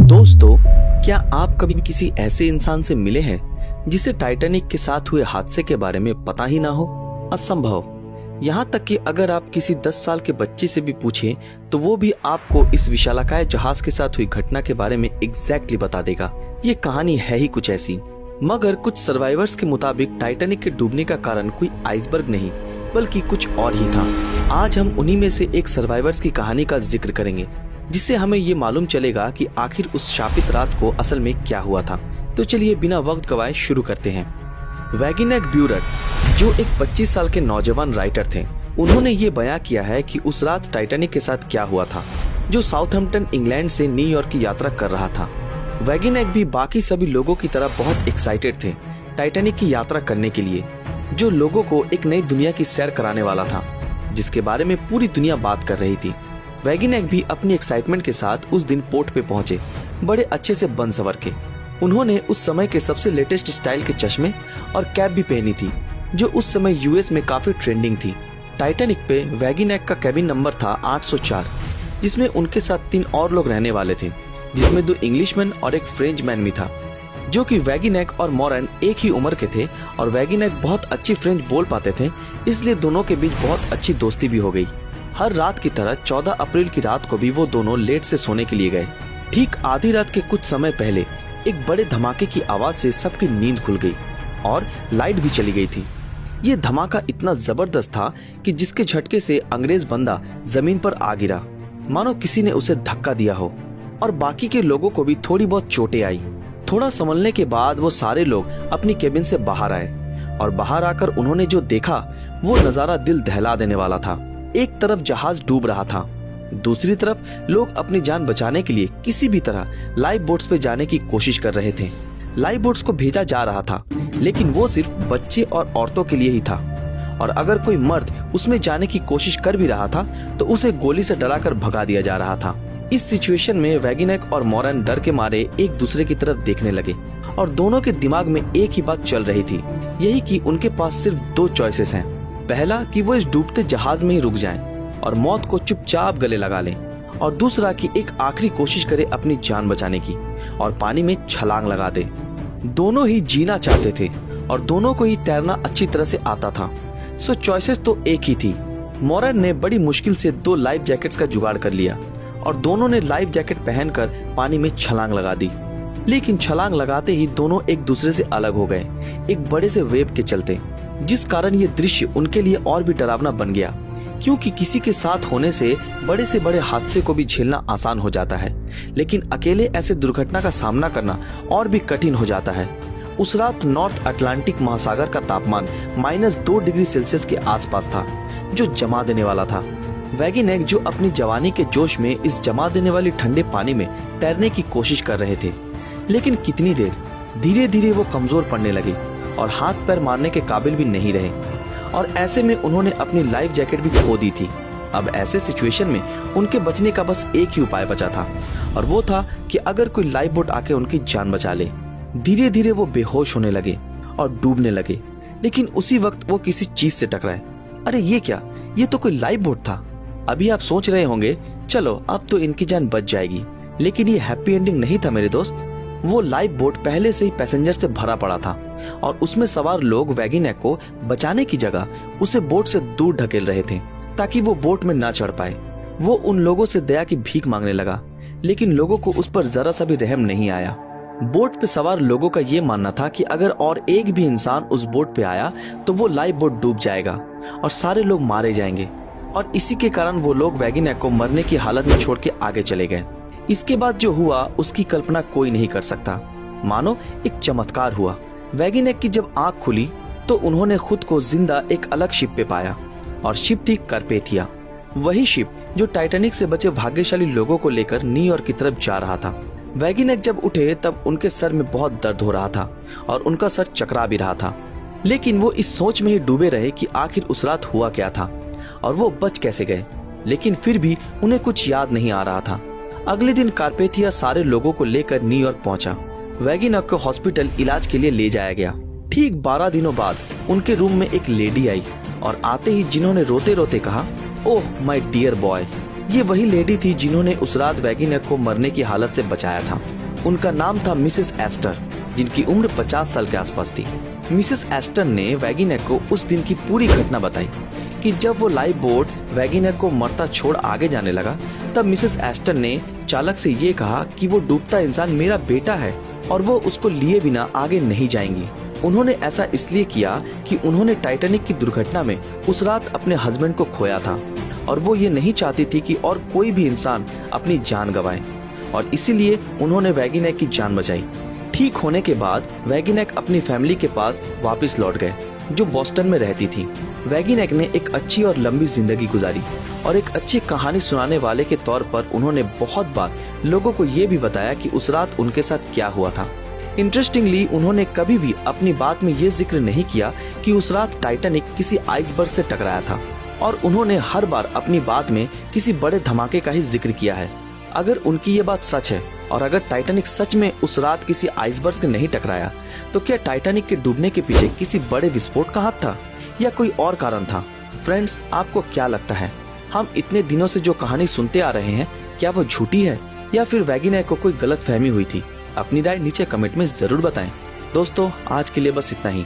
दोस्तों, क्या आप कभी किसी ऐसे इंसान से मिले हैं जिसे टाइटैनिक के साथ हुए हादसे के बारे में पता ही ना हो? असंभव। यहाँ तक कि अगर आप किसी 10 साल के बच्चे से भी पूछें तो वो भी आपको इस विशालाकाय जहाज के साथ हुई घटना के बारे में एग्जैक्टली बता देगा। ये कहानी है ही कुछ ऐसी। मगर कुछ सर्वाइवर्स के मुताबिक टाइटैनिक के डूबने का कारण कोई आइसबर्ग नहीं बल्कि कुछ और ही था। आज हम उन्हीं में से एक सर्वाइवर्स की कहानी का जिक्र करेंगे, जिससे हमें ये मालूम चलेगा कि आखिर उस शापित रात को असल में क्या हुआ था। तो चलिए बिना वक्त गवाए शुरू करते हैं। वैगिनेक ब्यूरट, जो एक 25 साल के नौजवान राइटर थे, उन्होंने ये बयां किया है कि उस रात टाइटैनिक के साथ क्या हुआ था, जो साउथहैम्पटन इंग्लैंड से न्यूयॉर्क की यात्रा कर रहा था। वैगिनेक भी बाकी सभी लोगों की तरह बहुत एक्साइटेड थे टाइटैनिक की यात्रा करने के लिए, जो लोगों को एक नई दुनिया की सैर कराने वाला था, जिसके बारे में पूरी दुनिया बात कर रही थी। वैगिनेक भी अपनी एक्साइटमेंट के साथ उस दिन पोर्ट पे पहुंचे, बड़े अच्छे से बन सवर के। उन्होंने उस समय के सबसे लेटेस्ट स्टाइल के चश्मे और कैप भी पहनी थी, जो उस समय यूएस में काफी ट्रेंडिंग थी। टाइटैनिक पे वैगिनेक का कैबिन नंबर था 804, जिसमें उनके साथ 3 और लोग रहने वाले थे, जिसमें 2 इंग्लिशमैन और एक फ्रेंच मैन भी था, जो कि वैगिनेक और मॉरन एक ही उम्र के थे और वैगिनेक बहुत अच्छी फ्रेंच बोल पाते थे, इसलिए दोनों के बीच बहुत अच्छी दोस्ती भी हो गई। हर रात की तरह 14 अप्रैल की रात को भी वो दोनों लेट से सोने के लिए गए। ठीक आधी रात के कुछ समय पहले एक बड़े धमाके की आवाज से सबकी नींद खुल गई और लाइट भी चली गई थी। ये धमाका इतना जबरदस्त था कि जिसके झटके से अंग्रेज बंदा जमीन पर आ गिरा, मानो किसी ने उसे धक्का दिया हो, और बाकी के लोगों को भी थोड़ी बहुत चोटें आई। थोड़ा संभलने के बाद वो सारे लोग अपनी केबिन से बाहर आए और बाहर आकर उन्होंने जो देखा वो नजारा दिल दहला देने वाला था। एक तरफ जहाज डूब रहा था, दूसरी तरफ लोग अपनी जान बचाने के लिए किसी भी तरह लाइफ बोट्स पे जाने की कोशिश कर रहे थे। लाइफ बोट्स को भेजा जा रहा था, लेकिन वो सिर्फ बच्चे और औरतों के लिए ही था, और अगर कोई मर्द उसमें जाने की कोशिश कर भी रहा था तो उसे गोली से डराकर भगा दिया जा रहा था। इस सिचुएशन में वैगिनेक और मॉरन डर के मारे एक दूसरे की तरफ देखने लगे, और दोनों के दिमाग में एक ही बात चल रही थी, यही कि उनके पास सिर्फ 2 चॉइसेस हैं। पहला कि वो इस डूबते जहाज में ही रुक जाएं और मौत को चुपचाप गले लगा लें, और दूसरा कि एक आखिरी कोशिश करे अपनी जान बचाने की और पानी में छलांग लगा दे। दोनों ही जीना चाहते थे और दोनों को ही तैरना अच्छी तरह से आता था, सो चॉइसेस तो एक ही थी। मॉरन ने बड़ी मुश्किल से 2 लाइफ जैकेट्स का जुगाड़ कर लिया और दोनों ने लाइफ जैकेट पहनकर पानी में छलांग लगा दी। लेकिन छलांग लगाते ही दोनों एक दूसरे से अलग हो गए, एक बड़े से वेव के चलते, जिस कारण ये दृश्य उनके लिए और भी डरावना बन गया, क्योंकि किसी के साथ होने से बड़े हादसे को भी झेलना आसान हो जाता है, लेकिन अकेले ऐसे दुर्घटना का सामना करना और भी कठिन हो जाता है। उस रात नॉर्थ अटलांटिक महासागर का तापमान -2 डिग्री सेल्सियस के आसपास था, जो जमा देने वाला था। वैगिनेक, जो अपनी जवानी के जोश में इस जमा देने वाली ठंडे पानी में तैरने की कोशिश कर रहे थे, लेकिन कितनी देर, धीरे धीरे वो कमजोर पड़ने लगे और हाथ पैर मारने के काबिल भी नहीं रहे, और ऐसे में उन्होंने अपनी लाइफ जैकेट भी खो दी थी। अब ऐसे सिचुएशन में उनके बचने का बस एक ही उपाय बचा था, और वो था कि अगर कोई लाइफ बोट आके उनकी जान बचा ले। धीरे धीरे वो बेहोश होने लगे और डूबने लगे, लेकिन उसी वक्त वो किसी चीज से टकराए। अरे ये क्या, ये तो कोई लाइफ बोट था। अभी आप सोच रहे होंगे, चलो अब तो इनकी जान बच जाएगी, लेकिन ये हैप्पी एंडिंग नहीं था मेरे दोस्त। वो लाइफ बोट पहले से ही पैसेंजर से भरा पड़ा था, और उसमें सवार लोग वैगिनेक को बचाने की जगह उसे बोट से दूर ढकेल रहे थे, ताकि वो बोट में ना चढ़ पाए। वो उन लोगों से दया की भीख मांगने लगा, लेकिन लोगों को उस पर जरा सा भी रहम नहीं आया। बोट पे सवार लोगों का ये मानना था कि अगर और एक भी इंसान उस बोट पे आया तो वो लाइफ बोट डूब जाएगा और सारे लोग मारे जाएंगे, और इसी के कारण वो लोग वैगिनेक को मरने की हालत में छोड़ के आगे चले गए। इसके बाद जो हुआ उसकी कल्पना कोई नहीं कर सकता, मानो एक चमत्कार हुआ। वैगिनेक की जब आंख खुली तो उन्होंने खुद को जिंदा एक अलग शिप पे पाया, और शिप थी कार्पेथिया, वही शिप जो टाइटैनिक से बचे भाग्यशाली लोगों को लेकर न्यूयॉर्क की तरफ जा रहा था। वैगिनेक जब उठे तब उनके सर में बहुत दर्द हो रहा था और उनका सर चकरा भी रहा था, लेकिन वो इस सोच में ही डूबे रहे कि आखिर उस रात हुआ क्या था और वो बच कैसे गए। लेकिन फिर भी उन्हें कुछ याद नहीं आ रहा था। अगले दिन कार्पेथिया सारे लोगों को लेकर न्यूयॉर्क पहुंचा। वैगिनेक को हॉस्पिटल इलाज के लिए ले जाया गया। ठीक 12 दिनों बाद उनके रूम में एक लेडी आई, और आते ही जिन्होंने रोते रोते कहा, ओह माय डियर बॉय। ये वही लेडी थी जिन्होंने उस रात वैगिनेक को मरने की हालत से बचाया था। उनका नाम था मिसेस एस्टर, जिनकी उम्र 50 साल के आसपास थी। मिसेस एस्टर ने वैगिनेक को उस दिन की पूरी घटना बताई कि जब वो लाइफ बोट वैगिनेक को मरता छोड़ आगे जाने लगा, तब मिसेस एस्टर ने चालक से ये कहा कि वो डूबता इंसान मेरा बेटा है और वो उसको लिए बिना आगे नहीं जाएंगी। उन्होंने ऐसा इसलिए किया कि उन्होंने टाइटैनिक की दुर्घटना में उस रात अपने हस्बैंड को खोया था और वो ये नहीं चाहती थी कि और कोई भी इंसान अपनी जान गंवाए, और इसीलिए उन्होंने वैगिनेक की जान बचाई। ठीक होने के बाद वैगिनेक अपनी फैमिली के पास वापस लौट गए, जो बोस्टन में रहती थी। वैगिनेक ने एक अच्छी और लंबी जिंदगी गुजारी और एक अच्छी कहानी सुनाने वाले के तौर पर उन्होंने बहुत बार लोगों को ये भी बताया कि उस रात उनके साथ क्या हुआ था। इंटरेस्टिंगली, उन्होंने कभी भी अपनी बात में ये जिक्र नहीं किया कि उस रात टाइटैनिक किसी आइसबर्ग से टकराया था, और उन्होंने हर बार अपनी बात में किसी बड़े धमाके का ही जिक्र किया है। अगर उनकी ये बात सच है और अगर टाइटैनिक सच में उस रात किसी आइसबर्ग से नहीं टकराया, तो क्या टाइटैनिक के डूबने के पीछे किसी बड़े विस्फोट का हाथ था या कोई और कारण था? फ्रेंड्स, आपको क्या लगता है? हम इतने दिनों से जो कहानी सुनते आ रहे हैं, क्या वो झूठी है या फिर वैगिनेक को कोई गलत फहमी हुई थी? अपनी राय नीचे कमेंट में जरूर बताएं। दोस्तों, आज के लिए बस इतना ही।